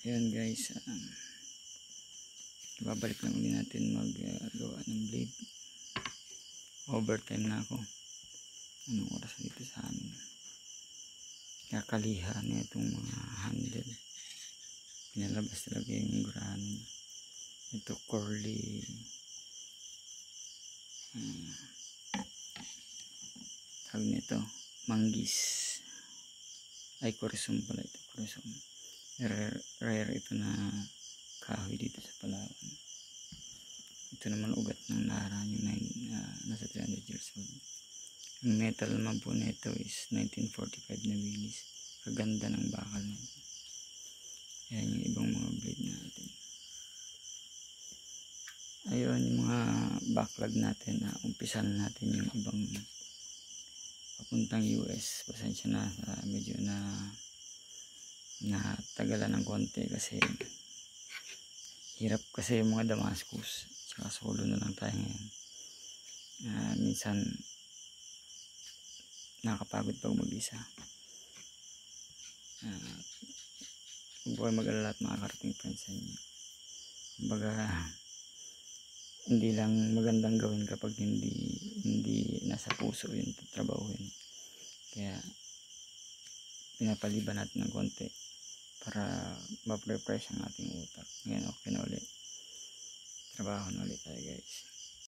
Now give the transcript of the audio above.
Ayan guys, babalik lang ulit natin maggawa ng blade. Overtime na ako. Anong oras dito sa amin? Kakaliha na itong mga handle. Pinalabas talaga yung gurano niya. Ito curly tawag nito manggis, ay kurisum pala ito, kurisum. Rare ito na kahoy dito sa Palawan. Ito naman ugat ng Nara, yung nasa 300 years old. Ang metal naman po nito is 1945 na Willis. Kaganda ng bakal nito. Ayan yung ibang mga blade natin. Ayun yung mga backlog natin. Umpisan natin yung ibang papuntang US. Pasensya na, medyo natagalan ng konti kasi hirap kasi yung mga Damascus. Tsaka solo na lang tayo ngayon. Minsan nakakapagod pag mag-isa. Huwag kayo mag-alala at makakarating friends sa inyo. Kumbaga, hindi lang magandang gawin kapag hindi nasa puso yung tatrabahuin. Kaya pinapaliban natin ng konti para ma-refresh ang ating utak. Ngayon okay na ulit. Trabaho na ulit tayo guys.